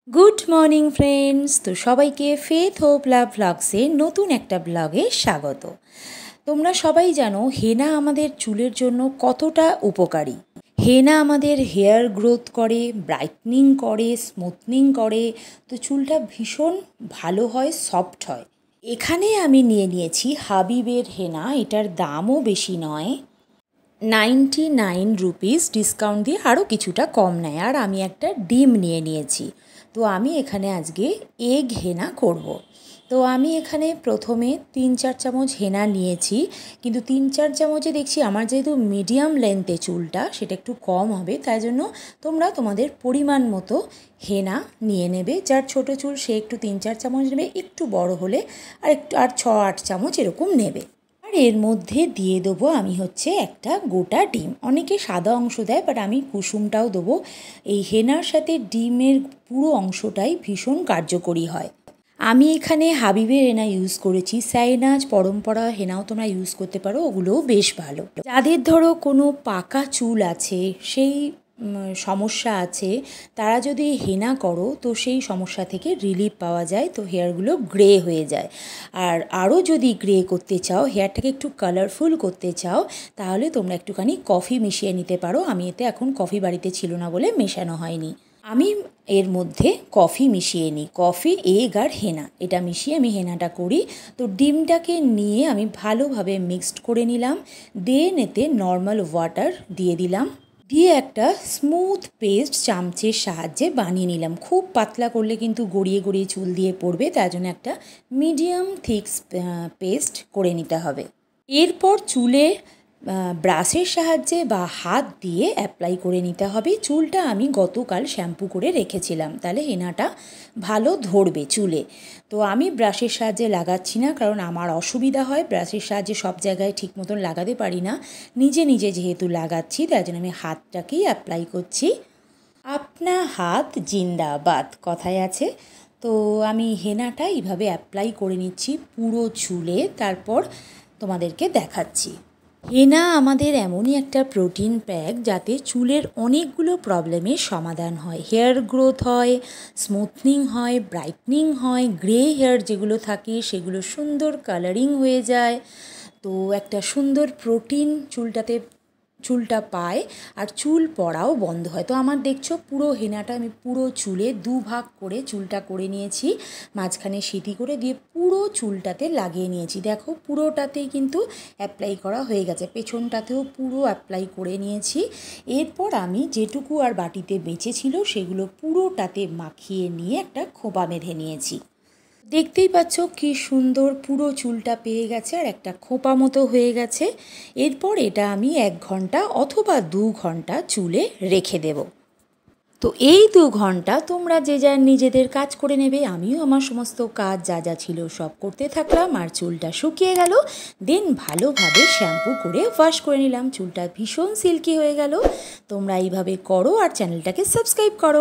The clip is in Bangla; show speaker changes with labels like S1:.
S1: Good morning friends. তো সবাইকে ফেথ হোপ লাভ ভ্লগসে নতুন একটা ব্লগে স্বাগত। তোমরা সবাই জানো হেনা আমাদের চুলের জন্য কতটা উপকারী। হেনা আমাদের হেয়ার গ্রোথ করে, ব্রাইটনিং করে, স্মুথনিং করে, তো চুলটা ভীষণ ভালো হয়, সফট হয়। এখানে আমি নিয়েছি হাবিবের হেনা। এটার দামও বেশি নয়, 99 রুপিস, ডিসকাউন্ট দিয়ে আরও কিছুটা কম নেয়। আর আমি একটা ডিম নিয়েছি। তো আমি এখানে আজকে এগ হেনা করব। তো আমি এখানে প্রথমে 3-4 চামচ হেনা নিয়েছি, কিন্তু 3-4 চামচে দেখছি আমার যেহেতু মিডিয়াম লেন্থে চুলটা, সেটা একটু কম হবে, তাই জন্য তোমরা তোমাদের পরিমাণ মতো হেনা নিয়ে নেবে। যার ছোটো চুল সে একটু 3-4 চামচ নেবে, একটু বড় হলে আর 6-8 চামচ এরকম নেবে। আর এর মধ্যে দিয়ে দেবো আমি একটা গোটা ডিম। অনেকে সাদা অংশ দেয়, বাট আমি কুসুমটাও দেবো। এই হেনার সাথে ডিমের পুরো অংশটাই ভীষণ কার্যকরী হয়। আমি এখানে হাবিবের হেনা ইউজ করেছি, সাইনাজ, পরম্পরা হেনাও তোমরা ইউজ করতে পারো, ওগুলোও বেশ ভালো। যাদের ধরো কোনো পাকা চুল আছে, সেই সমস্যা আছে, তারা যদি হেনা করো তো সেই সমস্যা থেকে রিলিফ পাওয়া যায়, তো হেয়ারগুলো গ্রে হয়ে যায়। আর আরও যদি গ্রে করতে চাও, হেয়ারটাকে একটু কালারফুল করতে চাও, তাহলে তোমরা একটুখানি কফি মিশিয়ে নিতে পারো। আমি এতে এখন কফি বাড়িতে ছিল না বলে মেশানো হয়নি। আমি এর মধ্যে কফি মিশিয়ে নিই, কফি, এগ আর হেনা, এটা মিশিয়ে আমি হেনাটা করি। তো ডিমটাকে নিয়ে আমি ভালোভাবে মিক্সড করে নিলাম, দেন এতে নর্মাল ওয়াটার দিয়ে দিলাম, দিয়ে একটা স্মুথ পেস্ট চামচের সাহায্যে বানিয়ে নিলাম। খুব পাতলা করলে কিন্তু গড়িয়ে গড়িয়ে চুল দিয়ে পড়বে, তার জন্য একটা মিডিয়াম থিক পেস্ট করে নিতে হবে। এরপর চুলে ব্রাশের সাহায্যে বা হাত দিয়ে অ্যাপ্লাই করে নিতে হবে। চুলটা আমি গতকাল শ্যাম্পু করে রেখেছিলাম, তাহলে হেনাটা ভালো ধরবে চুলে। তো আমি ব্রাশের সাহায্যে লাগাচ্ছি না, কারণ আমার অসুবিধা হয়, ব্রাশের সাহায্যে সব জায়গায় ঠিক মতন লাগাতে পারি না। নিজে নিজে যেহেতু লাগাচ্ছি, তাই জন্য আমি হাতটাকেই অ্যাপ্লাই করছি। আপনা হাত জিন্দাবাদ কথায় আছে। তো আমি হেনাটা এইভাবে অ্যাপ্লাই করে নিচ্ছি পুরো চুলে, তারপর তোমাদেরকে দেখাচ্ছি। হেনা আমাদের এমনই একটা প্রোটিন প্যাক, যাতে চুলের অনেকগুলো প্রবলেমের সমাধান হয়। হেয়ার গ্রোথ হয়, স্মুথনিং হয়, ব্রাইটনিং হয়, গ্রে হেয়ার যেগুলো থাকে সেগুলো সুন্দর কালারিং হয়ে যায়। তো একটা সুন্দর প্রোটিন চুলটা পায়, আর চুল পড়াও বন্ধ হয়। তো আমার দেখছো পুরো হেনাটা আমি পুরো চুলে দুভাগ করে চুলটা করে নিয়েছি, মাঝখানে সিঁথি করে দিয়ে পুরো চুলটাতে লাগিয়ে নিয়েছি। দেখো পুরোটাতেই কিন্তু অ্যাপ্লাই করা হয়ে গেছে, পেছনটাতেও পুরো অ্যাপ্লাই করে নিয়েছি। এরপর আমি যেটুকু আর বাটিতে বেঁচে ছিল সেগুলো পুরোটাতে মাখিয়ে নিয়ে একটা খোঁপা বেঁধে নিয়েছি। দেখতেই পাচ্ছ কি সুন্দর পুরো চুলটা পেয়ে গেছে, আর একটা খোঁপা মতো হয়ে গেছে। এরপর এটা আমি 1 ঘন্টা অথবা 2 ঘন্টা চুলে রেখে দেব। তো এই 2 ঘন্টা তোমরা যে যার নিজেদের কাজ করে নেবে। আমিও আমার সমস্ত কাজ যা যা ছিল সব করতে থাকলাম, আর চুলটা শুকিয়ে গেল। দেন ভালোভাবে শ্যাম্পু করে ওয়াশ করে নিলাম, চুলটা ভীষণ সিল্কি হয়ে গেল। তোমরা এইভাবে করো আর চ্যানেলটাকে সাবস্ক্রাইব করো।